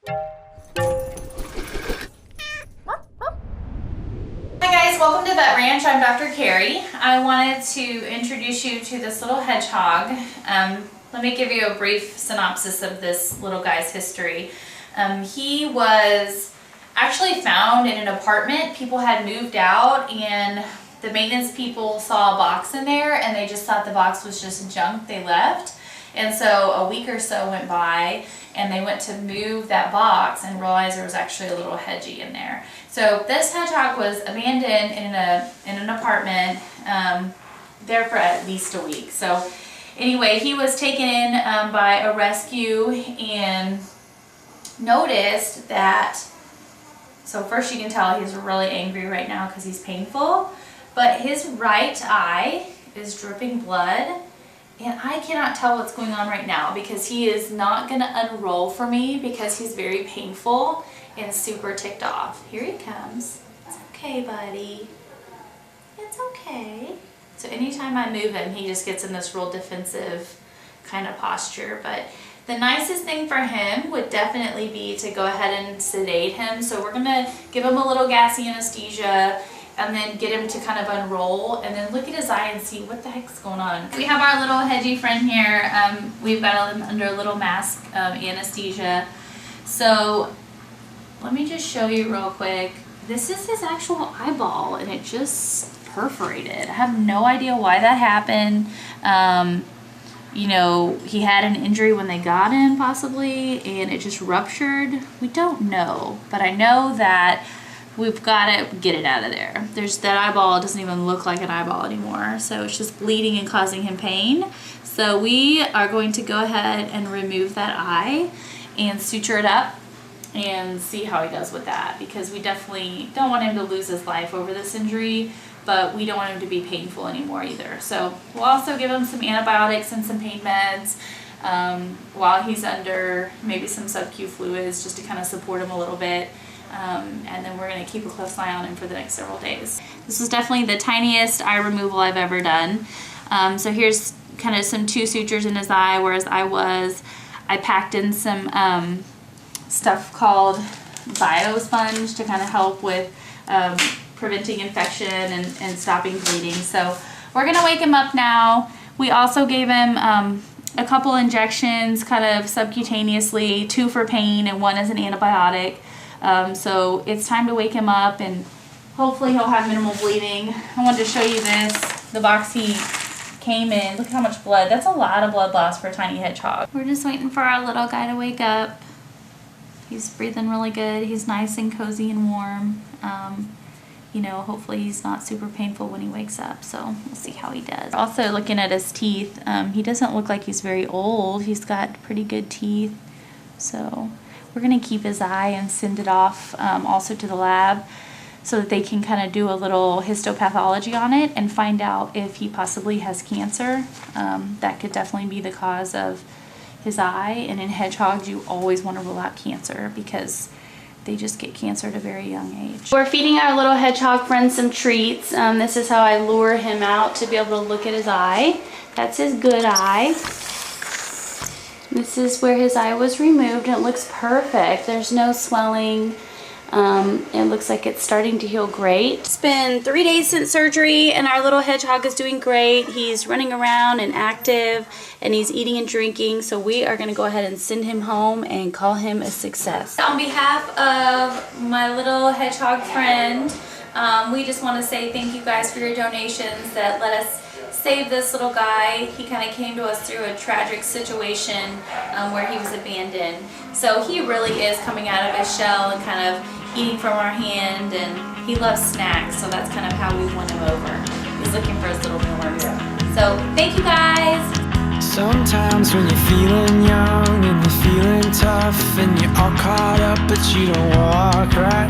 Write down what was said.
Hi guys, welcome to Vet Ranch. I'm Dr. Carrie. I wanted to introduce you to this little hedgehog. Let me give you a brief synopsis of this little guy's history. He was actually found in an apartment. People had moved out and the maintenance people saw a box in there and they just thought the box was just junk. They left. And so a week or so went by and they went to move that box and realized there was actually a little Hedgie in there. So this hedgehog was abandoned in an apartment there for at least a week. So anyway, he was taken in by a rescue and noticed that, so first you can tell he's really angry right now because he's painful, but his right eye is dripping blood. And I cannot tell what's going on right now because he is not going to unroll for me because he's very painful and super ticked off. Here he comes. It's okay, buddy. It's okay. So anytime I move him, he just gets in this real defensive kind of posture. But the nicest thing for him would definitely be to go ahead and sedate him. So we're going to give him a little gassy anesthesia and then get him to kind of unroll and then look at his eye and see what the heck's going on. We have our little Hedgie friend here. We've got him under a little mask anesthesia. So let me just show you real quick. This is his actual eyeball and it just perforated. I have no idea why that happened. You know, he had an injury when they got him possibly and it just ruptured. We don't know, but I know that we've got to get it out of there. There's that eyeball, it doesn't even look like an eyeball anymore. So it's just bleeding and causing him pain. So we are going to go ahead and remove that eye and suture it up and see how he does with that, because we definitely don't want him to lose his life over this injury, but we don't want him to be painful anymore either. So we'll also give him some antibiotics and some pain meds while he's under maybe some sub-Q fluids just to kind of support him a little bit. And then we're going to keep a close eye on him for the next several days. This was definitely the tiniest eye removal I've ever done. So here's kind of some 2 sutures in his eye, whereas I packed in some stuff called biosponge to kind of help with preventing infection and stopping bleeding. So we're going to wake him up now. We also gave him a couple injections kind of subcutaneously, 2 for pain and 1 as an antibiotic. So it's time to wake him up and hopefully he'll have minimal bleeding. I wanted to show you this, the box he came in. Look how much blood. That's a lot of blood loss for a tiny hedgehog. We're just waiting for our little guy to wake up. He's breathing really good. He's nice and cozy and warm. You know, hopefully he's not super painful when he wakes up, so we'll see how he does. Also looking at his teeth, he doesn't look like he's very old. He's got pretty good teeth, so we're going to keep his eye and send it off also to the lab so that they can kind of do a little histopathology on it and find out if he possibly has cancer. That could definitely be the cause of his eye. And in hedgehogs, you always want to rule out cancer because they just get cancer at a very young age. We're feeding our little hedgehog friend some treats. This is how I lure him out to be able to look at his eye. That's his good eye. This is where his eye was removed and it looks perfect. There's no swelling. It looks like it's starting to heal great. It's been 3 days since surgery and our little hedgehog is doing great. He's running around and active and he's eating and drinking. So we are going to go ahead and send him home and call him a success. On behalf of my little hedgehog friend, we just want to say thank you guys for your donations that let us save this little guy. He kind of came to us through a tragic situation where he was abandoned. So he really is coming out of his shell and kind of eating from our hand, and he loves snacks, so that's kind of how we won him over. He's looking for his little meal. So thank you guys. Sometimes when you're feeling young and you're feeling tough and you're all caught up but you don't walk right.